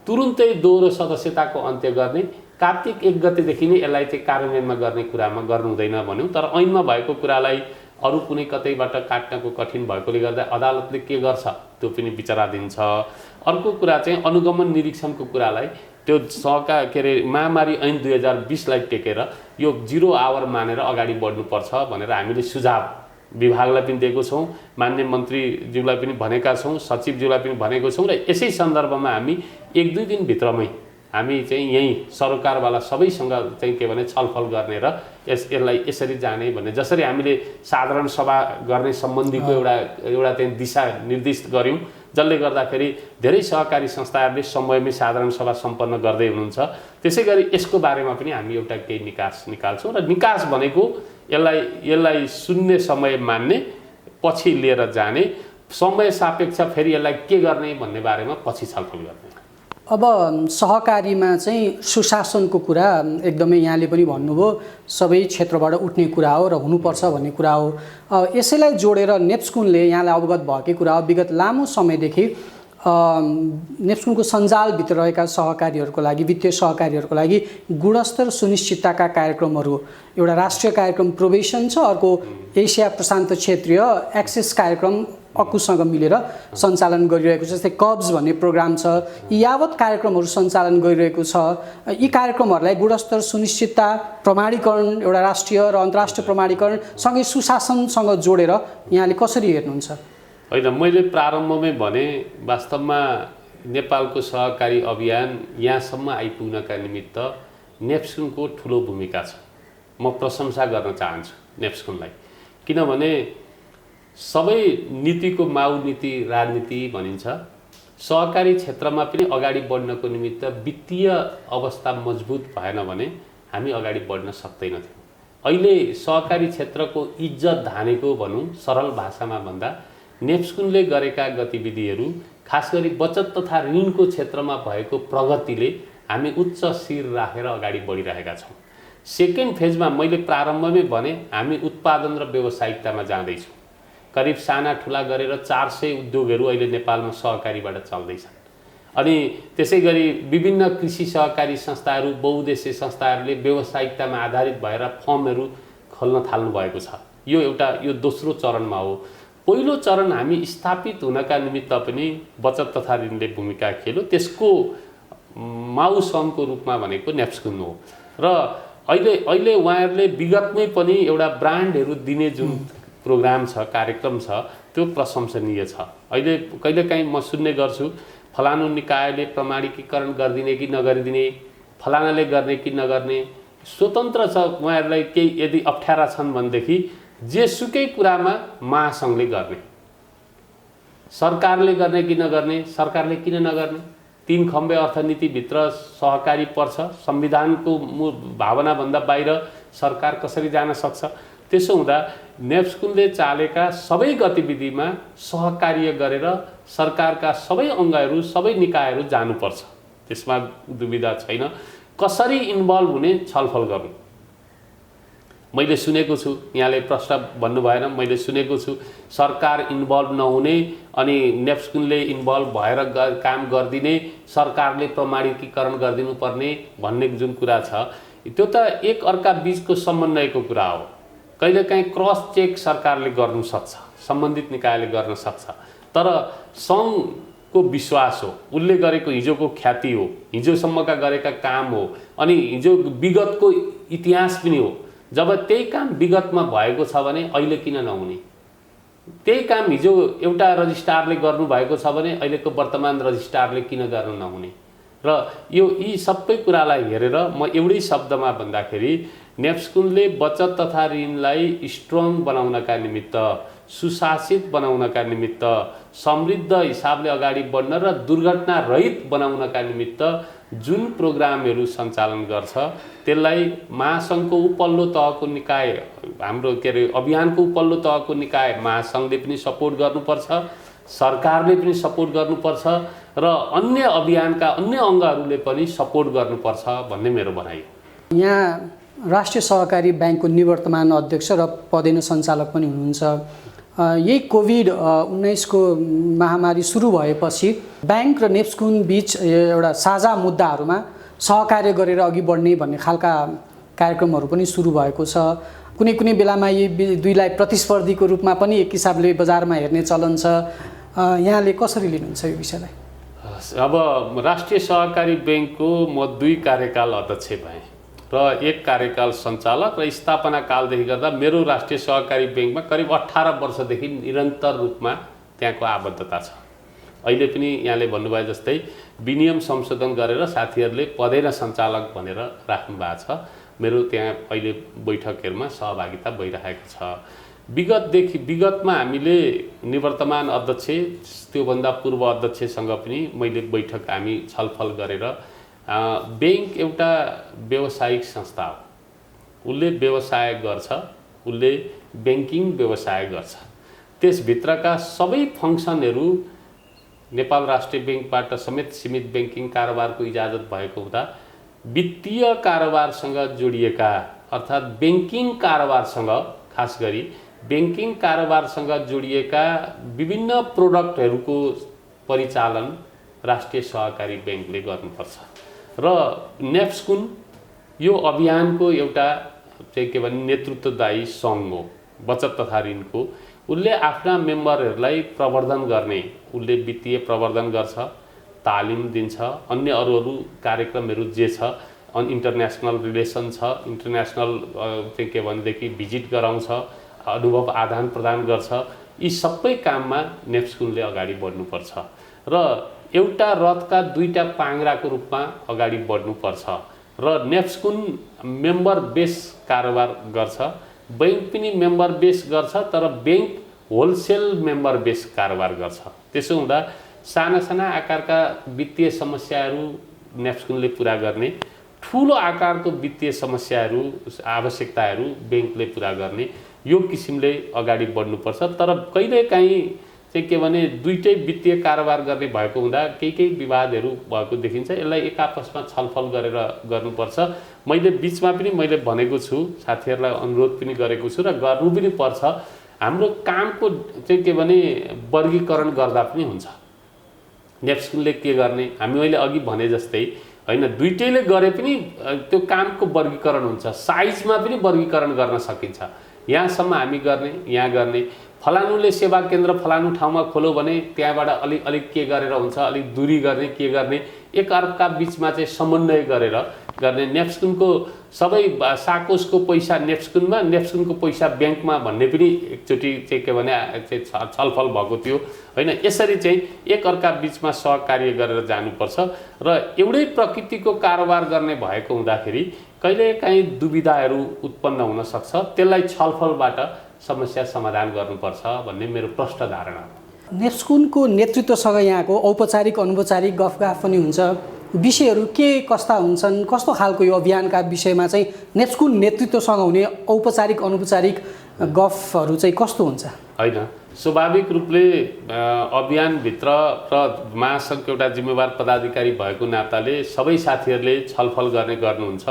तुरुन्तै दोहोरो सदस्यताको अन्त्य गर्ने, कार्तिक 1 गतेदेखि नै यसलाई चाहिँ कार्यान्वयनमा गर्ने कुरामा गर्नु हुँदैन भन्यौँ। तर ऐनमा भएको कुरालाई अरू कुनै कतैबाट काट्नको कठिन भएकोले गर्दा अदालतले के गर्छ त्यो पनि विचाराधीन छ। अर्को कुरा चाहिँ अनुगमन निरीक्षणको कुरालाई त्यो महामारी ऐन 2020लाई टेकेर यो 0 आवर मानेर अगाडि बढ्नुपर्छ भनेर हामीले सुझाव विभागलाई पनि दिएको छौँ, माननीय मन्त्रीज्यूलाई पनि भनेका छौँ, सचिवज्यूलाई पनि भनेको छौँ र यसै सन्दर्भमा हामी 1-2 दिनभित्रमै हामी चाहिँ यही सरकारवाला सबैसँग चाहिँ के भने छलफल गर्ने र यसलाई यसरी जाने भन्ने, जसरी हामीले साधारण सभा गर्ने सम्बन्धीको एउटा चाहिँ दिशा निर्दिष्ट गऱ्यौँ, जसले गर्दाखेरि धेरै सहकारी संस्थाहरूले समयमै साधारण सभा सम्पन्न गर्दै हुनुहुन्छ। त्यसै गरी यसको बारेमा पनि हामी एउटा केही निकास निकाल्छौँ र निकास भनेको यसलाई शून्य समय मान्ने, पछि लिएर जाने, समय सापेक्ष फेरि यसलाई के गर्ने भन्ने बारेमा पछि छलफल गर्ने। अब सहकारीमा चाहिँ सुशासनको कुरा एकदमै यहाँले पनि भन्नुभयो, सबै क्षेत्रबाट उठ्ने कुरा हो र हुनुपर्छ भन्ने कुरा हो। यसैलाई जोडेर नेप्स्कुनले यहाँलाई अवगत भएकै कुरा हो, विगत लामो समयदेखि नेप्स्कुनको सञ्जालभित्र रहेका सहकारीहरूको लागि, वित्तीय सहकारीहरूको लागि गुणस्तर सुनिश्चितताका कार्यक्रमहरू, एउटा राष्ट्रिय कार्यक्रम प्रोबेसन छ, अर्को एसिया प्रशान्त क्षेत्रीय एक्सेस कार्यक्रम अकुसँग मिलेर सञ्चालन गरिरहेको छ। जस्तै कब्ज भन्ने प्रोग्राम छ, यी यावत कार्यक्रमहरू सञ्चालन गरिरहेको छ। यी कार्यक्रमहरूलाई गुणस्तर सुनिश्चितता, प्रमाणीकरण, एउटा राष्ट्रिय र अन्तर्राष्ट्रिय प्रमाणीकरण सँगै सुशासनसँग जोडेर यहाँले कसरी हेर्नुहुन्छ? होइन, मैले प्रारम्भमै भने वास्तवमा नेपालको सहकारी अभियान यहाँसम्म आइपुग्नका निमित्त नेप्सकुनको ठुलो भूमिका छ। म प्रशंसा गर्न चाहन्छु नेप्सकुनलाई, किनभने सबै नीतिको माउ नीति राजनीति भनिन्छ। सहकारी क्षेत्रमा पनि अगाडि बढ्नको निमित्त वित्तीय अवस्था मजबुत भएन भने हामी अगाडि बढ्न सक्दैनथ्यौँ। अहिले सहकारी क्षेत्रको इज्जत धानेको भनौँ सरल भाषामा भन्दा नेप्सकुनले गरेका गतिविधिहरू, खास गरी बचत तथा ऋणको क्षेत्रमा भएको प्रगतिले हामी उच्च शिर राखेर अगाडि बढिरहेका छौँ। सेकेन्ड फेजमा मैले प्रारम्भमै भने हामी उत्पादन र व्यावसायिकतामा जाँदैछौँ। करिब साना ठुला गरेर 400 उद्योगहरू अहिले नेपालमा सहकारीबाट चल्दैछन्। अनि त्यसै गरी विभिन्न कृषि सहकारी संस्थाहरू, बहुउद्देश्य संस्थाहरूले व्यावसायिकतामा आधारित भएर फर्महरू खोल्न थाल्नु भएको छ। यो दोस्रो चरणमा हो। पहिलो चरण हामी स्थापित हुनका निमित्त पनि बचत तथा ऋणले भूमिका खेल्यो। त्यसको माउसमको रूपमा भनेको नेप्सकुन हो। र अहिले उहाँहरूले विगतमै पनि एउटा ब्रान्डहरू दिने जुन प्रोग्राम छ, कार्यक्रम छ, त्यो प्रशंसनीय छ। अहिले कहिलेकाहीँ म सुन्ने गर्छु फलानु निकायले प्रमाणिकीकरण गरिदिने कि नगरिदिने, फलानाले गर्ने कि नगर्ने, स्वतन्त्र छ। उहाँहरूलाई केही यदि अप्ठ्यारा छन् भनेदेखि जेसुकै कुरामा महासङ्घले गर्ने, सरकारले गर्ने कि नगर्ने, सरकारले किन नगर्ने? 3 खम्बे अर्थनीतिभित्र सहकारी पर्छ। संविधानको भावनाभन्दा बाहिर सरकार कसरी जान सक्छ? त्यसो हुँदा नेप्सकुनले चालेका सबै गतिविधिमा सहकार्य गरेर सरकारका सबै अङ्गहरू, सबै निकायहरू जानुपर्छ। त्यसमा दुविधा छैन। कसरी इन्भल्भ हुने छलफल गर्नु। मैले सुनेको छु, यहाँले प्रश्न भन्नु भएन, मैले सुनेको छु सरकार इन्भल्भ नहुने अनि नेप्सकुनले इन्भल्भ भएर काम गरिदिने, सरकारले प्रमाणिकीकरण गरिदिनु पर्ने भन्ने जुन कुरा छ, त्यो त एक अर्का बीचको समन्वयको कुरा हो। कहिलेकाहीँ क्रस चेक सरकारले गर्नु सक्छ, सम्बन्धित निकायले गर्न सक्छ, तर सङ्घको विश्वास हो, उसले गरेको हिजोको ख्याति हो, हिजोसम्मका गरेका काम हो, अनि हिजो विगतको इतिहास पनि हो। जब त्यही काम विगतमा भएको छ भने अहिले किन नहुने? त्यही काम हिजो एउटा रजिस्ट्रारले गर्नुभएको छ भने अहिलेको वर्तमान रजिस्ट्रारले किन गर्न नहुने? र यी सबै कुरालाई हेरेर म एउटै शब्दमा भन्दाखेरि नेप्सकुनले बचत तथा ऋणलाई स्ट्रङ बनाउनका निमित्त, सुशासित बनाउनका निमित्त, समृद्ध हिसाबले अगाडि बढ्न र दुर्घटना रहित बनाउनका निमित्त जुन प्रोग्रामहरू सञ्चालन गर्छ त्यसलाई महासङ्घको उपल्लो तहको निकाय, हाम्रो अभियानको उपल्लो तहको निकाय महासङ्घले पनि सपोर्ट गर्नुपर्छ, सरकारले पनि सपोर्ट गर्नुपर्छ र अन्य अभियानका अन्य अङ्गहरूले पनि सपोर्ट गर्नुपर्छ भन्ने मेरो भनाइ हो। यहाँ राष्ट्रिय सहकारी ब्याङ्कको निवर्तमान अध्यक्ष र पदेन सञ्चालक पनि हुनुहुन्छ। यही कोभिड-19 को महामारी सुरु भएपछि ब्याङ्क र नेप्सकुन बीच एउटा साझा मुद्दाहरूमा सहकार्य गरेर अघि बढ्ने भन्ने खालका कार्यक्रमहरू पनि सुरु भएको छ। कुनै कुनै बेलामा यी दुईलाई प्रतिस्पर्धीको रूपमा पनि एक हिसाबले बजारमा हेर्ने चलन छ। यहाँले कसरी लिनुहुन्छ यो विषयलाई? अब राष्ट्रिय सहकारी ब्याङ्कको म 2 कार्यकाल अध्यक्ष भएँ र 1 कार्यकाल सञ्चालक र स्थापना कालदेखि गर्दा मेरो राष्ट्रिय सहकारी ब्याङ्कमा करिब 18 वर्षदेखि निरन्तर रूपमा त्यहाँको आबद्धता छ। अहिले पनि यहाँले भन्नुभयो जस्तै विनियम संशोधन गरेर साथीहरूले पदेन सञ्चालक भनेर राख्नु भएको छ। मेरो त्यहाँ अहिले बैठकहरूमा सहभागिता भइरहेको छ। विगतमा हामीले निवर्तमान अध्यक्ष, त्योभन्दा पूर्व अध्यक्षसँग पनि मैले बैठक हामी छलफल गरेर ब्याङ्क एउटा व्यावसायिक संस्था हो, उसले व्यवसाय गर्छ, उसले ब्याङ्किङ व्यवसाय गर्छ। त्यसभित्रका सबै फङ्सनहरू नेपाल राष्ट्रिय ब्याङ्कबाट समेत सीमित ब्याङ्किङ कारोबारको इजाजत भएको हुँदा वित्तीय कारोबारसँग जोडिएका अर्थात् ब्याङ्किङ कारोबारसँग, खास गरी ब्याङ्किङ कारोबारसँग जोडिएका विभिन्न प्रोडक्टहरूको परिचालन राष्ट्रिय सहकारी ब्याङ्कले गर्नुपर्छ। र नेप्सकुन यो अभियानको एउटा चाहिँ के भने नेतृत्वदायी सङ्घ हो बचत तथा ऋणको। उसले आफ्ना मेम्बरहरूलाई प्रवर्धन गर्ने, उसले वित्तीय प्रवर्धन गर्छ, तालिम दिन्छ, अन्य अरू कार्यक्रमहरू जे छ, इन्टरनेसनल रिलेसन छ, इन्टरनेसनल चाहिँ के भनेदेखि भिजिट गराउँछ, अनुभव आदान प्रदान गर्छ यी सबै काममा नेप्स्कुनले अगाडि बढ्नुपर्छ र एउटा रथका दुईटा पाङ्ग्राको रूपमा अगाडि बढ्नुपर्छ र नेप्स्कुन मेम्बर बेस कारोबार गर्छ, बैंक पनि मेम्बर बेस गर्छ, तर बैंक होलसेल मेम्बर बेस कारोबार गर्छ। त्यसो हुँदा साना साना आकारका वित्तीय समस्याहरू नेप्स्कुनले पुरा गर्ने, ठुलो आकारको वित्तीय समस्याहरू आवश्यकताहरू बैंकले पुरा गर्ने, यो किसिमले अगाडि बढ्नुपर्छ। तर कहिलेकाहीँ चाहिँ के भने दुईटै वित्तीय कारोबार गर्ने भएको हुँदा केही विवादहरू भएको देखिन्छ। यसलाई एक आपसमा छलफल गरेर गर्नुपर्छ। मैले बिचमा पनि मैले भनेको छु, साथीहरूलाई अनुरोध पनि गरेको छु र गर्नु पनि पर्छ। हाम्रो कामको चाहिँ के भने वर्गीकरण गर्दा पनि हुन्छ। नेप्स्कुनले के गर्ने, हामी अहिले अघि भने जस्तै हैन, दुईटैले गरे पनि त्यो कामको वर्गीकरण हुन्छ, साइजमा पनि वर्गीकरण गर्न सकिन्छ। यहाँसम्म हामी गर्ने, यहाँ गर्ने, फलानुले सेवा केन्द्र फलानु ठाउँमा खोलो भने त्यहाँबाट अलिक के गरेर हुन्छ, अलिक दूरी गर्ने, के गर्ने, एक अर्का बिचमा चाहिँ समन्वय गरेर गर्ने। नेप्स्कुनको सबै साकोसको पैसा नेप्स्कुनमा, नेप्स्कुनको पैसा ब्याङ्कमा भन्ने पनि एकचोटि चाहिँ के भने छलफल भएको थियो हैन। यसरी चाहिँ एक अर्का बिचमा सहकार्य गरेर जानुपर्छ र एउटै प्रकृतिको कारोबार गर्ने भएको हुँदाखेरि कहिलेकाहीँ दुविधाहरू उत्पन्न हुन सक्छ। त्यसलाई छलफलबाट समस्या समाधान गर्नुपर्छ भन्ने मेरो प्रष्ट धारणा हो। नेप्स्कुनको नेतृत्वसँग यहाँको औपचारिक अनौपचारिक गफगाफ पनि हुन्छ, विषयहरू के कस्ता हुन्छन्, कस्तो खालको यो अभियानका विषयमा चाहिँ नेप्स्कुन नेतृत्वसँग हुने औपचारिक अनौपचारिक गफहरू चाहिँ कस्तो हुन्छ? हैन, स्वाभाविक रूपले अभियानभित्र र महासङ्घको एउटा जिम्मेवार पदाधिकारी भएको नाताले सबै साथीहरूले छलफल गर्नुहुन्छ।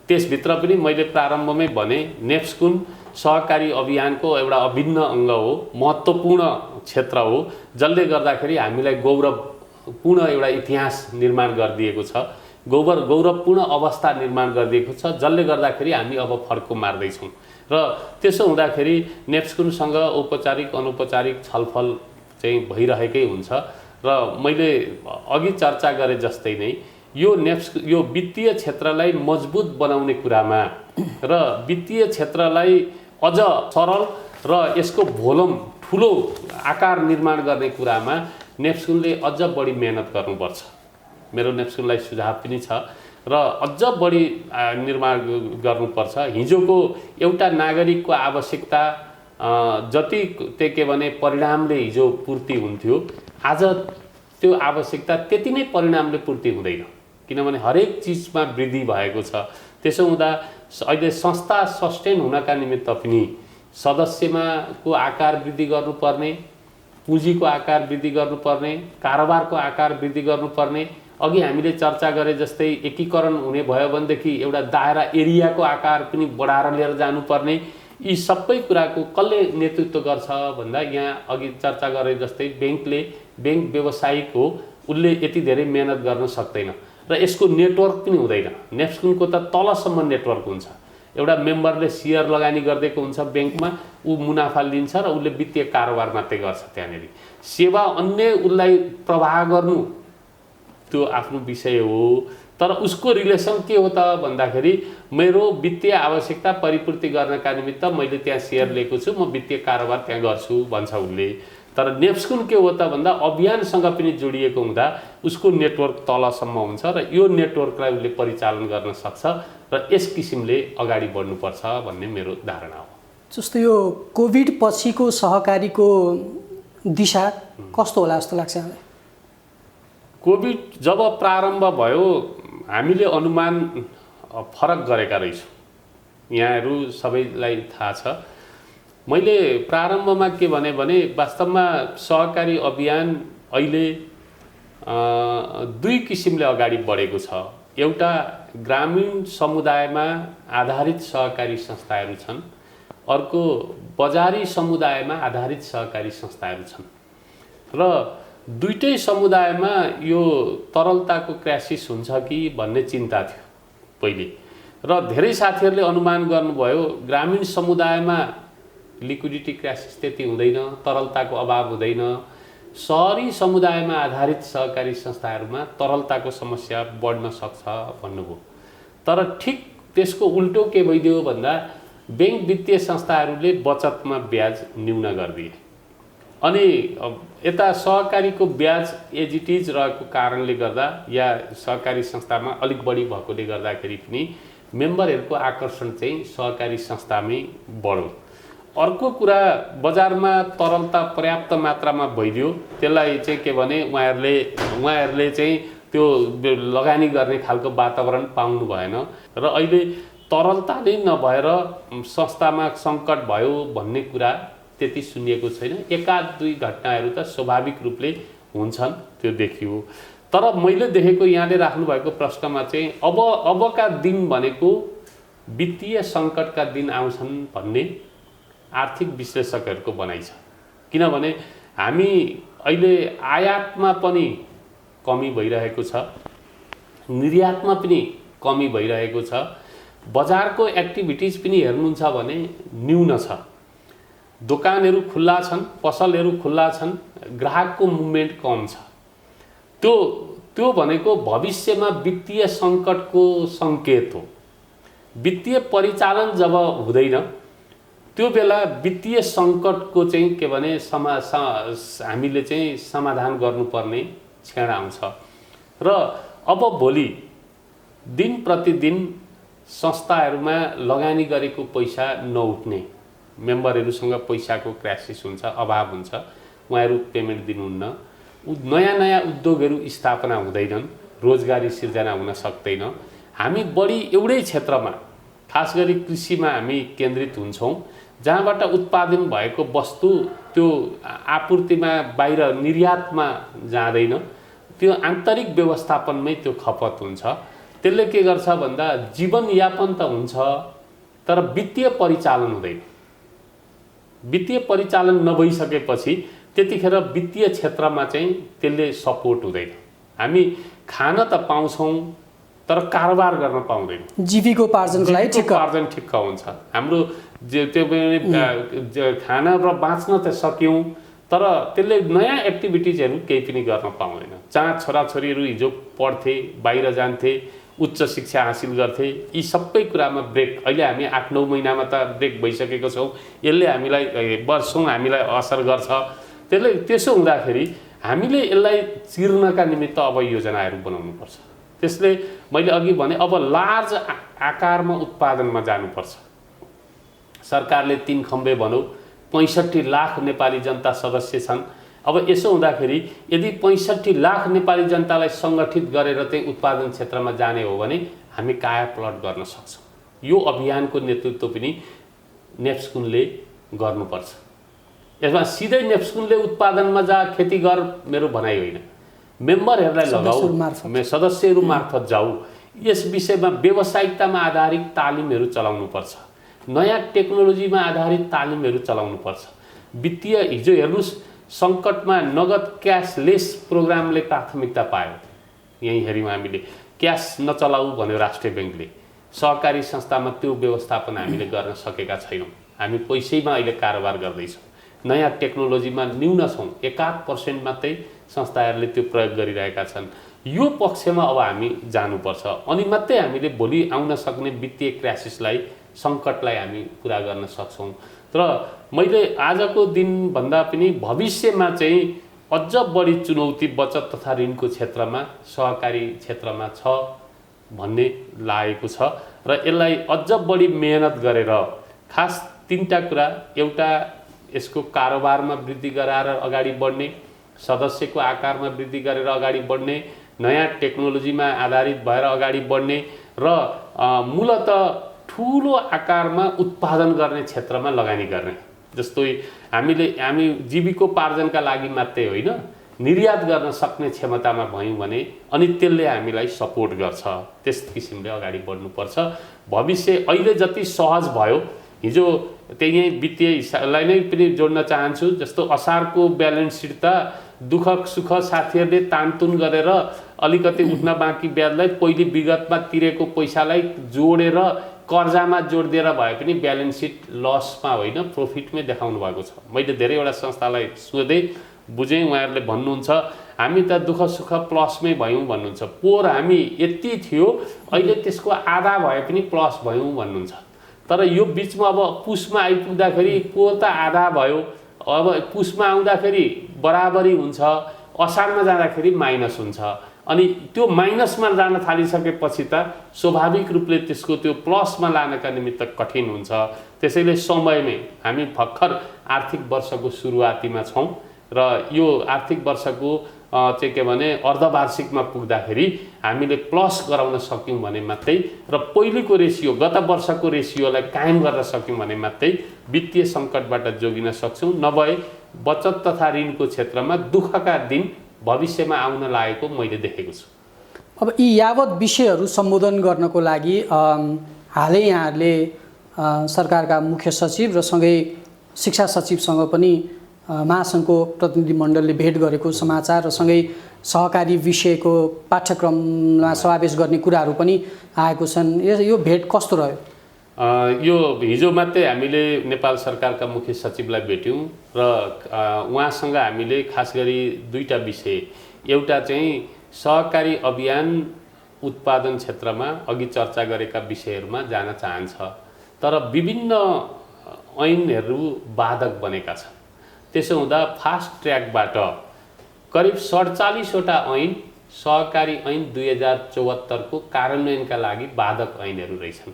त्यसभित्र पनि मैले प्रारम्भमै भने नेप्स्कुन सहकारी अभियानको एउटा अभिन्न अङ्ग हो, महत्त्वपूर्ण क्षेत्र हो, जसले गर्दाखेरि हामीलाई गौरवपूर्ण एउटा इतिहास निर्माण गरिदिएको छ, गौरवपूर्ण अवस्था निर्माण गरिदिएको छ, जसले गर्दाखेरि हामी अब फर्को मार्दैछौँ। र त्यसो हुँदाखेरि नेप्स्कुनसँग औपचारिक अनौपचारिक छलफल चाहिँ भइरहेकै हुन्छ र मैले अघि चर्चा गरे जस्तै नै यो वित्तीय क्षेत्रलाई मजबुत बनाउने कुरामा र वित्तीय क्षेत्रलाई अझ सरल र यसको भोलम ठुलो आकार निर्माण गर्ने कुरामा नेप्स्कुनले अझ बढी मेहनत गर्नुपर्छ। मेरो नेप्स्कुनलाई सुझाव पनि छ र अझ बढी निर्माण गर्नुपर्छ। हिजोको एउटा नागरिकको आवश्यकता जति त्यो के भने परिणामले हिजो पूर्ति हुन्थ्यो, आज त्यो आवश्यकता त्यति नै परिणामले पूर्ति हुँदैन, किनभने हरेक चिजमा वृद्धि भएको छ। त्यसो हुँदा अहिले संस्था सस्टेन हुनका निमित्त पनि सदस्यमा को आकार वृद्धि गर्नुपर्ने, पुँजीको आकार वृद्धि गर्नुपर्ने, कारोबारको आकार वृद्धि गर्नुपर्ने, अघि हामीले चर्चा गरे जस्तै एकीकरण हुने भयो भनेदेखि एउटा दायरा एरियाको आकार पनि बढाएर लिएर जानुपर्ने। यी सबै कुराको कसले नेतृत्व गर्छ भन्दा यहाँ अघि चर्चा गरे जस्तै बैंक व्यवसायिक हो, उसले यति धेरै मेहनत गर्न सक्दैन र यसको नेटवर्क पनि हुँदैन। नेप्स्कुनको त तलसम्म नेटवर्क हुन्छ, एउटा मेम्बरले सेयर लगानी गरिदिएको हुन्छ ब्याङ्कमा, ऊ मुनाफा लिन्छ र उसले वित्तीय कारोबार मात्रै गर्छ। त्यहाँनिर सेवा अन्य उसलाई प्रवाह गर्नु त्यो आफ्नो विषय हो, तर उसको रिलेसन के हो त भन्दाखेरि मेरो वित्तीय आवश्यकता परिपूर्ति गर्नका निमित्त मैले त्यहाँ सेयर लिएको छु, म वित्तीय कारोबार त्यहाँ गर्छु भन्छ उसले। तर नेप्स्कुन के हो त भन्दा अभियानसँग पनि जोडिएको हुँदा उसको नेटवर्क तलसम्म हुन्छ र यो नेटवर्कलाई उसले परिचालन गर्न सक्छ र यस किसिमले अगाडि बढ्नुपर्छ भन्ने मेरो धारणा हो। जस्तो यो कोभिड पछिको सहकारीको दिशा कस्तो होला जस्तो लाग्छ? कोभिड जब प्रारम्भ भयो हामीले अनुमान फरक गरेका रहेछौँ, यहाँहरू सबैलाई थाहा छ। मैले प्रारम्भमा के भने वास्तवमा सहकारी अभियान अहिले दुई किसिमले अगाडि बढेको छ। एउटा ग्रामीण समुदायमा आधारित सहकारी संस्थाहरू छन्, अर्को बजारी समुदायमा आधारित सहकारी संस्थाहरू छन् र दुईटै समुदायमा यो तरलताको क्राइसिस हुन्छ कि भन्ने चिन्ता थियो पहिले र धेरै साथीहरूले अनुमान गर्नुभयो ग्रामीण समुदायमा लिक्विडिटी क्राइसिस त्यति हुँदैन, तरलताको अभाव हुँदैन, सहरी समुदायमा आधारित सहकारी संस्थाहरूमा तरलताको समस्या बढ्न सक्छ भन्नुभयो। तर ठिक त्यसको उल्टो के भइदियो भन्दा बैंक वित्तीय संस्थाहरूले बचतमा ब्याज न्यून गरिदिए अनि यता सहकारीको ब्याज एज इट इज रहेको कारणले गर्दा या सहकारी संस्थामा अलिक बढी भएकोले गर्दाखेरि पनि मेम्बरहरूको आकर्षण चाहिँ सहकारी संस्थामै बढ्यो। अर्को कुरा, बजारमा तरलता पर्याप्त मात्रामा भइदियो, त्यसलाई चाहिँ के भने उहाँहरूले चाहिँ त्यो लगानी गर्ने खालको वातावरण पाउनु भएन र अहिले तरलता नै नभएर संस्थामा सङ्कट भयो भन्ने कुरा त्यति सुनिएको छैन। एकाध दुई घटनाहरू त स्वाभाविक रूपले हुन्छन्, त्यो देखियो। तर मैले देखेको यहाँले राख्नुभएको प्रश्नमा चाहिँ अबका दिन भनेको वित्तीय सङ्कटका दिन आउँछन् भन्ने आर्थिक विश्लेषकहरूको भनाइ छ। किनभने हामी अहिले आयातमा पनि कमी भइरहेको छ, निर्यातमा पनि कमी भइरहेको छ, बजारको एक्टिभिटिज पनि हेर्नुहुन्छ भने न्यून छ। दोकानहरू खुल्ला छन्, पसलहरू खुल्ला छन्, ग्राहकको मुभमेन्ट कम छ। त्यो भनेको भविष्यमा वित्तीय सङ्कटको सङ्केत हो। वित्तीय परिचालन जब हुँदैन त्यो बेला वित्तीय सङ्कटको चाहिँ के भने हामीले चाहिँ समाधान गर्नुपर्ने क्षण आउँछ र अब भोलि दिन प्रतिदिन संस्थाहरूमा लगानी गरेको पैसा नउठ्ने, मेम्बरहरूसँग पैसाको क्राइसिस हुन्छ, अभाव हुन्छ, उहाँहरू पेमेन्ट दिनुहुन्न, नयाँ उद्योगहरू स्थापना हुँदैनन्, रोजगारी सिर्जना हुन सक्दैन। हामी बढी एउटै क्षेत्रमा, खास गरी कृषिमा हामी केन्द्रित हुन्छौँ, जहाँबाट उत्पादन भएको वस्तु त्यो आपूर्तिमा बाहिर निर्यातमा जाँदैन, त्यो आन्तरिक व्यवस्थापनमै त्यो खपत हुन्छ। त्यसले के गर्छ भन्दा जीवनयापन त हुन्छ तर वित्तीय परिचालन हुँदैन। वित्तीय परिचालन नभइसकेपछि त्यतिखेर वित्तीय क्षेत्रमा चाहिँ त्यसले सपोर्ट हुँदैन। हामी खान त पाउँछौँ तर कारोबार गर्न पाउँदैन। जीविकोपार्जनको लागि ठिक्क हुन्छ। हाम्रो त्यो खान र बाँच्न त सक्यौँ तर त्यसले नयाँ एक्टिभिटिजहरू केही पनि गर्न पाउँदैन। जहाँ छोराछोरीहरू हिजो पढ्थे, बाहिर जान्थे, उच्च शिक्षा हासिल गर्थे, यी सबै कुरामा ब्रेक, अहिले हामी 8-9 महिनामा त ब्रेक भइसकेको छौँ। यसले हामीलाई वर्षौँ हामीलाई असर गर्छ। त्यसो हुँदाखेरि हामीले यसलाई चिर्नका निमित्त अब योजनाहरू बनाउनुपर्छ। त्यसले मैले अघि भने अब लार्ज आकारमा उत्पादनमा जानुपर्छ। सरकारले 3 खम्बे भनौँ 65 लाख नेपाली जनता सदस्य छन्। अब यसो हुँदाखेरि यदि 65 लाख नेपाली जनतालाई सङ्गठित गरेर चाहिँ उत्पादन क्षेत्रमा जाने हो भने हामी काया प्लट गर्न सक्छौँ। यो अभियानको नेतृत्व पनि नेप्स्कुनले गर्नुपर्छ। यसमा सिधै नेप्स्कुनले उत्पादनमा जा, खेती गर मेरो भनाइ होइन। मेम्बरहरूलाई लगाऊ, सदस्यहरू मार्फत जाऊ। यस विषयमा व्यावसायिकतामा आधारित तालिमहरू चलाउनुपर्छ, नयाँ टेक्नोलोजीमा आधारित तालिमहरू चलाउनुपर्छ। वित्तीय हिजो हेर्नुहोस् सङ्कटमा नगद क्यासलेस प्रोग्रामले प्राथमिकता पायो। यहीँ हेऱ्यौँ हामीले, क्यास नचलाऊ भन्यो राष्ट्रिय ब्याङ्कले। सहकारी संस्थामा त्यो व्यवस्थापन हामीले गर्न सकेका छैनौँ। हामी पैसैमा अहिले कारोबार गर्दैछौँ। नयाँ टेक्नोलोजीमा न्यून छौँ, 1% मात्रै संस्थाहरूले त्यो प्रयोग गरिरहेका छन्। यो पक्षमा अब हामी जानुपर्छ। अनि मात्रै हामीले भोलि आउन सक्ने वित्तीय क्राइसिसलाई, सङ्कटलाई हामी पुरा गर्न सक्छौँ। तर मैले आजको दिनभन्दा पनि भविष्यमा चाहिँ अझ बढी चुनौती बचत तथा ऋणको क्षेत्रमा, सहकारी क्षेत्रमा छ भन्ने लागेको छ र यसलाई अझ बढी मेहनत गरेर खास 3टा कुरा, एउटा यसको कारोबारमा वृद्धि गराएर अगाडि बढ्ने, सदस्यको आकारमा वृद्धि गरेर अगाडि बढ्ने, नयाँ टेक्नोलोजीमा आधारित भएर अगाडि बढ्ने र मूलतः ठुलो आकारमा उत्पादन गर्ने क्षेत्रमा लगानी गर्ने। जस्तो हामी जीविकोपार्जनका लागि मात्रै होइन, निर्यात गर्न सक्ने क्षमतामा भयौँ भने अनि त्यसले हामीलाई सपोर्ट गर्छ। त्यस किसिमले अगाडि बढ्नुपर्छ। भविष्य अहिले जति सहज भयो, हिजो त्यही वित्तीय हिस्सालाई नै पनि जोड्न चाहन्छु। जस्तो असारको ब्यालेन्स सिट त दुःख सुख साथीहरूले तानतुन गरेर अलिकति उठ्न बाँकी ब्याजलाई पहिले विगतमा तिरेको पैसालाई जोडेर कर्जामा जोडिदिएर भए पनि ब्यालेन्स सिट लसमा होइन प्रफिटमै देखाउनु भएको छ। मैले धेरैवटा संस्थालाई सोधेँ, बुझेँ, उहाँहरूले भन्नुहुन्छ हामी त दुःख सुख प्लसमै भयौँ भन्नुहुन्छ। पोहोर हामी यति थियो, अहिले त्यसको आधा भए पनि प्लस भयौँ भन्नुहुन्छ। तर यो बिचमा अब पुसमा आइपुग्दाखेरि पोहोर त आधा भयो, अब पुसमा आउँदाखेरि बराबरी हुन्छ, असारमा जाँदाखेरि माइनस हुन्छ। अनि त्यो माइनसमा जान थालिसकेपछि त स्वाभाविक रूपले त्यसको त्यो प्लसमा लानका निमित्त कठिन हुन्छ। त्यसैले समयमै हामी भर्खर आर्थिक वर्षको सुरुवातीमा छौँ र यो आर्थिक वर्षको चाहिँ के भने अर्धवार्षिकमा पुग्दाखेरि हामीले प्लस गराउन सक्यौँ भने मात्रै र पहिलेको रेसियो गत वर्षको रेसियोलाई कायम गर्न सक्यौँ भने मात्रै वित्तीय सङ्कटबाट जोगिन सक्छौँ। नभए बचत तथा ऋणको क्षेत्रमा दुःखका दिन भविष्यमा आउन लागेको मैले देखेको छु। अब यी यावत विषयहरू सम्बोधन गर्नको लागि हालै यहाँहरूले सरकारका मुख्य सचिव र सँगै शिक्षा सचिवसँग पनि महासङ्घको प्रतिनिधिमण्डलले भेट गरेको समाचार र सँगै सहकारी विषयको पाठ्यक्रममा समावेश गर्ने कुराहरू पनि आएको छन्। यो भेट कस्तो रह्यो? यो हिजो मात्रै हामीले नेपाल सरकारका मुख्य सचिवलाई भेट्यौँ र उहाँसँग हामीले खास गरी दुईटा विषय, एउटा चाहिँ सहकारी अभियान उत्पादन क्षेत्रमा अघि चर्चा गरेका विषयहरूमा जान चाहन्छ, तर विभिन्न ऐनहरू बाधक बनेका छन्। त्यसो हुँदा फास्ट ट्र्याकबाट करिब 47वटा ऐन सहकारी ऐन 2074 को कार्यान्वयनका लागि बाधक ऐनहरू रहेछन्।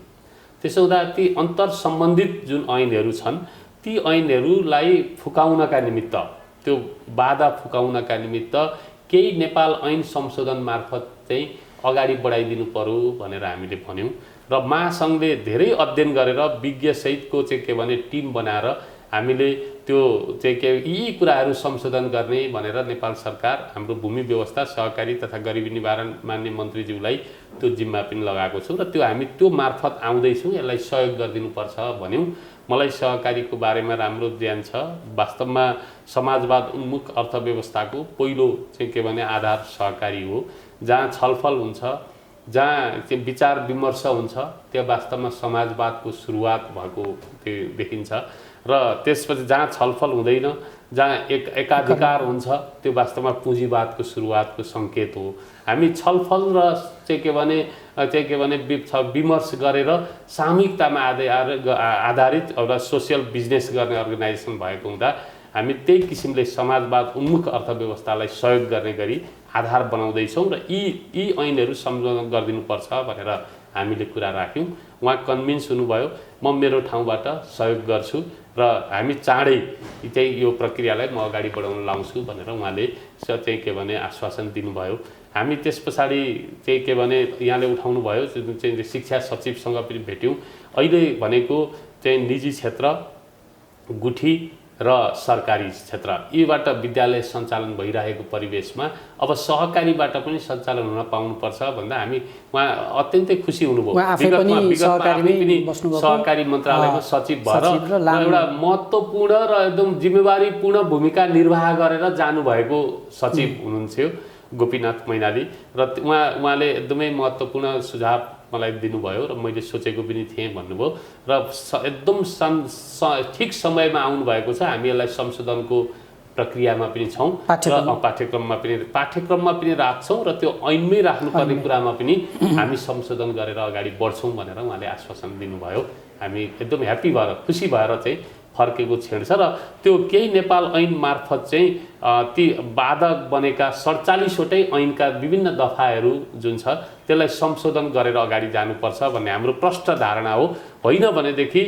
त्यसो हुँदा ती अन्तर सम्बन्धित जुन ऐनहरू छन् ती ऐनहरूलाई फुकाउनका निमित्त, त्यो बाधा फुकाउनका निमित्त केही नेपाल ऐन संशोधन मार्फत चाहिँ अगाडि बढाइदिनु पर्यो भनेर हामीले भन्यौँ र महासङ्घले धेरै अध्ययन गरेर विज्ञसहितको चाहिँ के भने टिम बनाएर हामीले त्यो चाहिँ के यी कुराहरू संशोधन गर्ने भनेर नेपाल सरकार, हाम्रो भूमि व्यवस्था, सहकारी तथा गरिबी निवारण मान्य मन्त्रीज्यूलाई त्यो जिम्मा पनि लगाएको छौँ र त्यो हामी त्यो मार्फत आउँदैछौँ, यसलाई सहयोग गरिदिनुपर्छ भन्यौँ। मलाई सहकारीको बारेमा राम्रो ज्ञान छ। वास्तवमा समाजवाद उन्मुख अर्थव्यवस्थाको पहिलो चाहिँ के भने आधार सहकारी हो, जहाँ छलफल हुन्छ, जहाँ चाहिँ विचार विमर्श हुन्छ, त्यहाँ वास्तवमा समाजवादको सुरुवात भएको देखिन्छ र त्यसपछि जहाँ छलफल हुँदैन, जहाँ एकाधिकार हुन्छ, त्यो वास्तवमा पुँजीवादको सुरुवातको सङ्केत हो। हामी छलफल र चाहिँ के भने विमर्श गरेर सामूहिकतामा आधारित एउटा सोसियल बिजनेस गर्ने अर्गनाइजेसन भएको हुँदा हामी त्यही किसिमले समाजवाद उन्मुख अर्थव्यवस्थालाई सहयोग गर्ने गरी आधार बनाउँदैछौँ र यी ऐनहरू संशोधन गरिदिनुपर्छ भनेर हामीले कुरा राख्यौँ। उहाँ कन्भिन्स हुनुभयो, म मेरो ठाउँबाट सहयोग गर्छु र हामी चाँडै चाहिँ यो प्रक्रियालाई म अगाडि बढाउन लाउँछु भनेर उहाँले चाहिँ के भने आश्वासन दिनुभयो। हामी त्यस पछाडि चाहिँ के भने यहाँले उठाउनु भयो जुन चाहिँ शिक्षा सचिवसँग पनि भेट्यौँ। अहिले भनेको चाहिँ निजी क्षेत्र, गुठी र सरकारी क्षेत्र यीबाट विद्यालय सञ्चालन भइरहेको परिवेशमा अब सहकारीबाट पनि सञ्चालन हुन पाउनुपर्छ भन्दा हामी उहाँ अत्यन्तै खुसी हुनुभयो। विगतमा पनि सहकारी मन्त्रालयमा सचिव भएर एउटा महत्त्वपूर्ण र एकदम जिम्मेवारीपूर्ण भूमिका निर्वाह गरेर जानुभएको सचिव हुनुहुन्थ्यो गोपीनाथ मैनाली र उहाँले एकदमै महत्त्वपूर्ण सुझाव मलाई दिनुभयो र मैले सोचेको पनि थिएँ भन्नुभयो र एकदम ठिक समयमा आउनुभएको छ। हामी यसलाई संशोधनको प्रक्रियामा पनि छौँ र पाठ्यक्रममा पनि राख्छौँ र त्यो ऐनमै राख्नुपर्ने कुरामा पनि हामी संशोधन गरेर अगाडि बढ्छौँ भनेर उहाँले आश्वासन दिनुभयो। हामी एकदम ह्याप्पी भएर, खुसी भएर चाहिँ फर्केको क्षण छ र त्यो केही नेपाल ऐन मार्फत चाहिँ ती बाधक बनेका 47वटै ऐनका विभिन्न दफाहरू जुन छ त्यसलाई संशोधन गरेर अगाडि जानुपर्छ भन्ने हाम्रो प्रष्ट धारणा हो। होइन भनेदेखि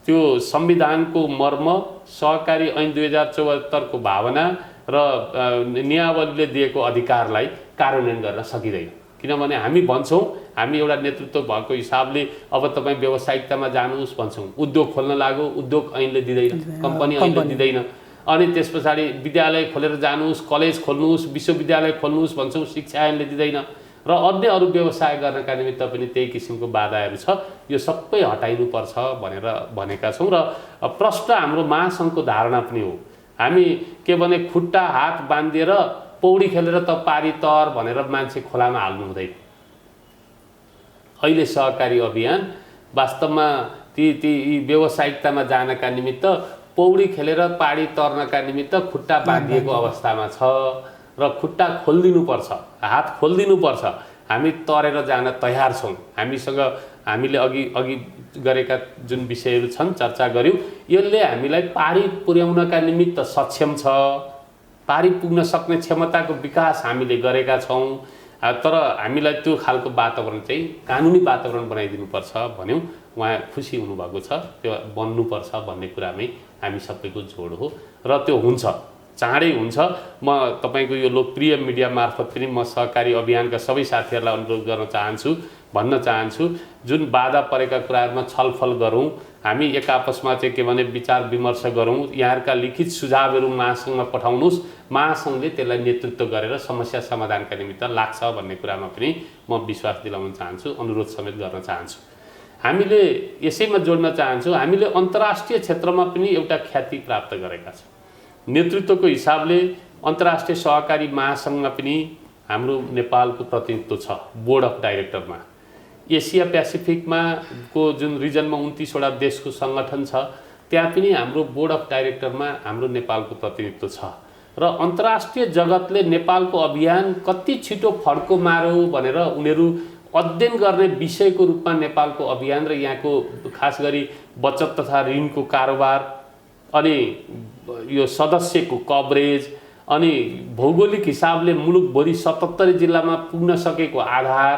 त्यो संविधानको मर्म, सहकारी ऐन 2074 को भावना र नियावलीले दिएको अधिकारलाई कार्यान्वयन गर्न सकिँदैन। किनभने हामी भन्छौँ, हामी एउटा नेतृत्व भएको हिसाबले अब तपाईँ व्यावसायिकतामा जानुहोस् भन्छौँ, उद्योग खोल्न लाग्यो उद्योग ऐनले दिँदैन, कम्पनी ऐनले दिँदैन। अनि त्यस पछाडि विद्यालय खोलेर जानुहोस्, कलेज खोल्नुहोस्, विश्वविद्यालय खोल्नुहोस् भन्छौँ, शिक्षा ऐनले दिँदैन र अन्य अरू व्यवसाय गर्नका निमित्त पनि त्यही किसिमको बाधाहरू छ। यो सबै हटाइनुपर्छ भनेर भनेका छौँ र प्रष्ट हाम्रो महासङ्घको धारणा पनि हो। हामी के भने खुट्टा हात बाँधिएर पौडी खेलेर त पारी तर भनेर मान्छे खोलामा हाल्नु हुँदैन। अहिले सहकारी अभियान वास्तवमा ती व्यावसायिकतामा जानका निमित्त पौडी खेलेर पारी तर्नका निमित्त खुट्टा बाँधिएको अवस्थामा छ र खुट्टा खोलिदिनुपर्छ, हात खोलिदिनुपर्छ। हामी तरेर जान तयार छौँ। हामीसँग हामीले अघि अघि गरेका जुन विषयहरू छन् चर्चा गऱ्यौँ, यसले हामीलाई पारी पुर्याउनका निमित्त सक्षम छ, पारी पुग्न सक्ने क्षमताको विकास हामीले गरेका छौँ। तर हामीलाई त्यो खालको वातावरण चाहिँ कानुनी वातावरण बनाइदिनुपर्छ भन्यौँ। उहाँ खुसी हुनुभएको छ, त्यो बन्नुपर्छ भन्ने कुरामै हामी सबैको जोड हो र त्यो हुन्छ, चाँडै हुन्छ। म तपाईँको यो लोकप्रिय मिडिया मार्फत पनि म सहकारी अभियानका सबै साथीहरूलाई अनुरोध गर्न चाहन्छु, भन्न चाहन्छु, जुन बाधा परेका कुराहरूमा छलफल गरौँ, हामी एक आपसमा चाहिँ के भने विचार विमर्श गरौँ, यहाँहरूका लिखित सुझावहरू महासङ्घमा पठाउनुहोस्, महासङ्घले त्यसलाई नेतृत्व गरेर समस्या समाधानका निमित्त लाग्छ भन्ने कुरामा पनि म विश्वास दिलाउन चाहन्छु, अनुरोध समेत गर्न चाहन्छु। हामीले यसैमा जोड्न चाहन्छौँ, हामीले अन्तर्राष्ट्रिय क्षेत्रमा पनि एउटा ख्याति प्राप्त गरेका छौँ। नेतृत्वको हिसाबले अन्तर्राष्ट्रिय सहकारी महासङ्घमा पनि हाम्रो नेपालको प्रतिनिधित्व छ, बोर्ड अफ डाइरेक्टरमा। एसिया पेसिफिकमा को जुन रिजनमा 29वटा देशको सङ्गठन छ, त्यहाँ पनि हाम्रो बोर्ड अफ डाइरेक्टरमा हाम्रो नेपालको प्रतिनिधित्व छ। र अन्तर्राष्ट्रिय जगतले नेपालको अभियान कति छिटो फड्को मार्यो भनेर उनीहरू अध्ययन गर्ने विषयको रूपमा नेपालको अभियान र यहाँको खास गरी बचत तथा ऋणको कारोबार, अनि यो सदस्यको कभरेज, अनि भौगोलिक हिसाबले मुलुकभरि 77 जिल्लामा पुग्न सकेको आधार,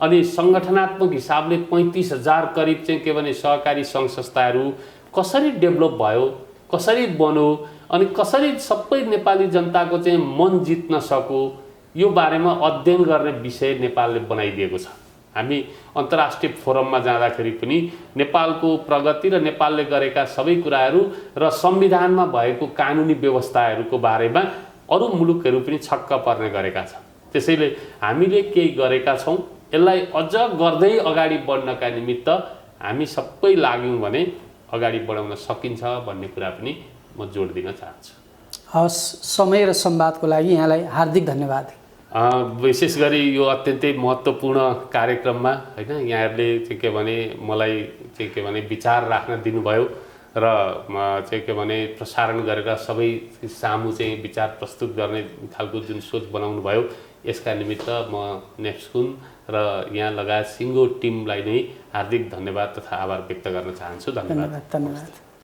अनि सङ्गठनात्मक हिसाबले 35,000 करिब चाहिँ के भने सहकारी सङ्घ संस्थाहरू कसरी डेभलप भयो, कसरी बन्यो, अनि कसरी सबै नेपाली जनताको चाहिँ मन जित्न सक्यो, यो बारेमा अध्ययन गर्ने विषय नेपालले बनाइदिएको छ। हामी अन्तर्राष्ट्रिय फोरममा जाँदाखेरि पनि नेपालको प्रगति र नेपालले गरेका सबै कुराहरू र संविधानमा भएको कानुनी व्यवस्थाहरूको बारेमा अरू मुलुकहरू पनि छक्क पर्ने गरेका छन्। त्यसैले हामीले केही गरेका छौँ, यसलाई अझ गर्दै अगाडि बढ्नका निमित्त हामी सबै लाग्यौँ भने अगाडि बढाउन सकिन्छ भन्ने कुरा पनि म जोड दिन चाहन्छु। हस्, समय र संवादको लागि यहाँलाई हार्दिक धन्यवाद। विशेष गरी यो अत्यन्तै महत्त्वपूर्ण कार्यक्रममा हैन, यहाँहरूले चाहिँ के भने मलाई चाहिँ के भने विचार राख्न दिनुभयो र चाहिँ के भने प्रसारण गरेर सबै सामु चाहिँ विचार प्रस्तुत गर्ने खालको जुन सोच बनाउनु भयो, यसका निमित्त म नेप्सकुन र यहाँ लगायत सिङ्गो टिमलाई नै हार्दिक धन्यवाद तथा आभार व्यक्त गर्न चाहन्छु। धन्यवाद।